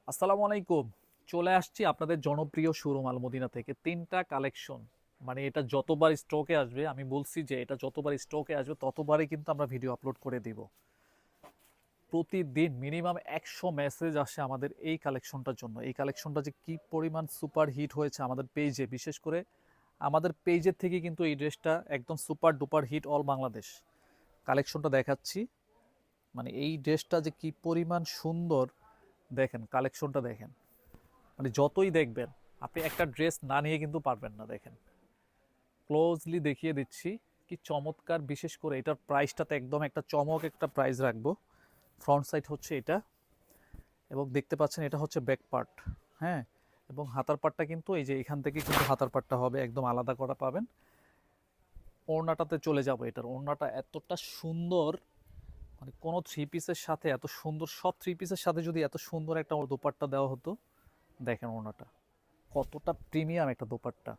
আসসালামু আলাইকুম। চলে আসছি আপনাদের জনপ্রিয় শোরুম আল মদিনা থেকে ৩টা কালেকশন। মানে এটা যতবার স্টকে আসবে, আমি বলছি যে এটা যতবার স্টকে আসবে ততবারই কিন্তু আমরা ভিডিও আপলোড করে দিব। প্রতিদিন মিনিমাম ১০০ মেসেজ আসে আমাদের এই কালেকশনটার জন্য। এই কালেকশনটা যে কি পরিমাণ সুপার হিট হয়েছে আমাদের পেজে, বিশেষ করে আমাদের পেজের থেকে কিন্তু এই ড্রেসটা একদম super duper hit all Bangladesh. কালেকশনটা দেখাচ্ছি, মানে এই ড্রেসটা যে কি পরিমাণ সুন্দর, দেখেন কালেকশনটা দেখেন। মানে যতই দেখবেন আপনি একটা ড্রেস না নিয়ে কিন্তু পারবেন না। দেখেন ক্লোজলি দেখিয়ে দিচ্ছি কি চমৎকার। বিশেষ করে এটার প্রাইসটাতে একদম একটা চমক একটা প্রাইস রাখবো। ফ্রন্ট সাইড হচ্ছে এটা, এবং দেখতে পাচ্ছেন এটা হচ্ছে ব্যাক পার্ট। হ্যাঁ, এবং হাতার পাটটা কিন্তু এই যে এখান থেকে কিন্তু হাতার পাটটা হবে একদম আলাদা করা পাবেন। ওড়নাটাতে চলে যাব, এটার ওড়নাটা এতটা সুন্দর, মানে কোনো থ্রি পিসের সাথে এত সুন্দর, সব থ্রি পিসের সাথে যদি এত সুন্দর একটা দোপাট্টা দেওয়া হতো। দেখেন ওড়নাটা কতটা প্রিমিয়াম একটা দোপাট্টা,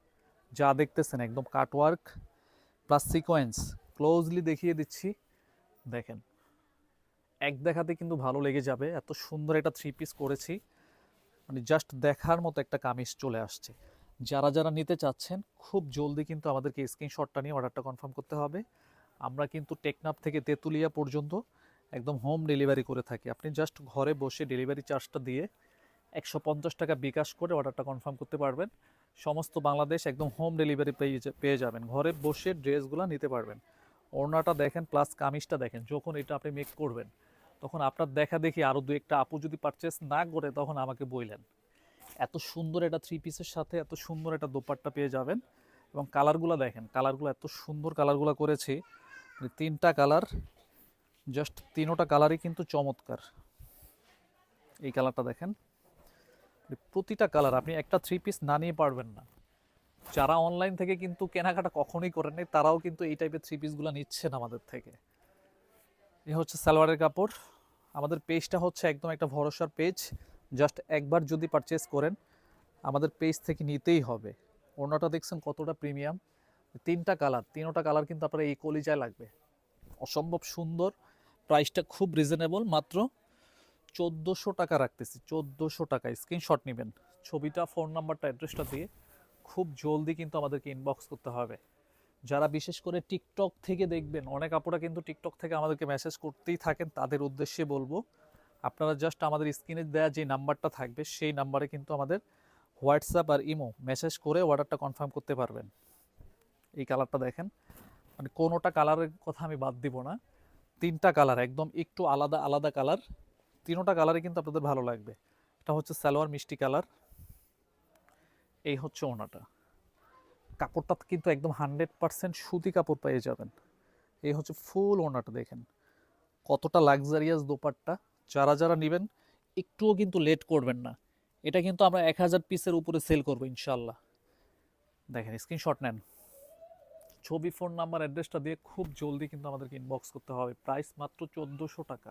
যা দেখতেছেন একদম কাটওয়ার্ক প্লাস সিকোয়েন্স। ক্লোজলি দেখিয়ে দিচ্ছি, দেখেন এক দেখাতে কিন্তু ভালো লেগে যাবে। এত সুন্দর একটা থ্রি পিস করেছি, মানে জাস্ট দেখার মতো একটা কামিজ চলে আসছে। যারা যারা নিতে চাচ্ছেন খুব জলদি কিন্তু আমাদেরকে স্ক্রিনশটটা নিয়ে অর্ডারটা কনফার্ম করতে হবে। আমরা কিন্তু টেকনাফ থেকে তেঁতুলিয়া পর্যন্ত একদম হোম ডেলিভারি করে থাকি। আপনি জাস্ট ঘরে বসে ডেলিভারি চার্জটা দিয়ে ১৫০ টাকা বিকাশ করে অর্ডারটা কনফার্ম করতে পারবেন। সমস্ত বাংলাদেশ একদম হোম ডেলিভারি পেয়ে যাবেন, ঘরে বসে ড্রেসগুলো নিতে পারবেন। ওড়নাটা দেখেন প্লাস কামিজটা দেখেন। যখন এটা আপনি মেক করবেন তখন আপনার দেখা দেখি আরও দু একটা আপু যদি পারচেস না করে তখন আমাকে বললেন। এত সুন্দর এটা থ্রি পিসের সাথে এত সুন্দর একটা দোপাট্টা পেয়ে যাবেন। এবং কালারগুলো দেখেন, কালারগুলো এত সুন্দর কালারগুলো করেছি, মানে 3টা কালার, জাস্ট 3টা কালারই কিন্তু চমৎকার। এই কালারটা দেখেন, প্রতিটা কালার আপনি একটা থ্রি পিস না নিয়ে পারবেন না। যারা অনলাইন থেকে কিন্তু কেনাকাটা কখনোই করেন নাই তারাও কিন্তু এই টাইপের থ্রি পিসগুলো নিচ্ছেন আমাদের থেকে। এ হচ্ছে সালোয়ারের কাপড়। আমাদের পেজটা হচ্ছে একদম একটা ভরসার পেজ। জাস্ট একবার যদি পারচেস করেন আমাদের পেজ থেকে নিতেই হবে। ওড়নাটা দেখছেন কতটা প্রিমিয়াম। 3টা কালার, 3টা কালার কিন্তু আপনার এই কলিজায় লাগবে। অসম্ভব সুন্দর। প্রাইসটা খুব রিজনেবল, মাত্র ১৪০০ টাকা রাখতেছি। ১৪০০ টাকা স্ক্রিনশট নেবেন, ছবিটা ফোন নাম্বারটা অ্যাড্রেসটা দিয়ে খুব জলদি কিন্তু আমাদেরকে ইনবক্স করতে হবে। যারা বিশেষ করে টিকটক থেকে দেখবেন, অনেক আপুরা কিন্তু টিকটক থেকে আমাদেরকে মেসেজ করতেই থাকেন, তাদের উদ্দেশ্যে বলবো আপনারা জাস্ট আমাদের স্ক্রিনে দেওয়া যে নাম্বারটা থাকবে সেই নাম্বারে কিন্তু আমাদের হোয়াটসঅ্যাপ আর ইমো মেসেজ করে অর্ডারটা কনফার্ম করতে পারবেন। এই কালারটা দেখেন, মানে কোনোটা কালারের কথা আমি বাদ দিব না। 3টা কালার একদম একটু আলাদা আলাদা কালার, 3টা কালারই কিন্তু আপনাদের ভালো লাগবে। এটা হচ্ছে সালোয়ার মিষ্টি কালার, এই হচ্ছে ওনাটা। কাপড়টা কিন্তু একদম 100% সুতি কাপড় পেয়ে যাবেন। এই হচ্ছে ফুল ওনাটা, দেখেন কতটা লাক্সারিয়াস দোপাট্টা। যারা যারা নেবেন একটুও কিন্তু লেট করবেন না। এটা কিন্তু আমরা ১০০০ পিসের উপরে সেল করবো ইনশাল্লাহ। দেখেন স্ক্রিনশট নেন, ছবি ফোন নাম্বার অ্যাড্রেসটা দিয়ে খুব জলদি কিন্তু আমাদেরকে ইনবক্স করতে হবে। প্রাইস মাত্র ১৪০০ টাকা।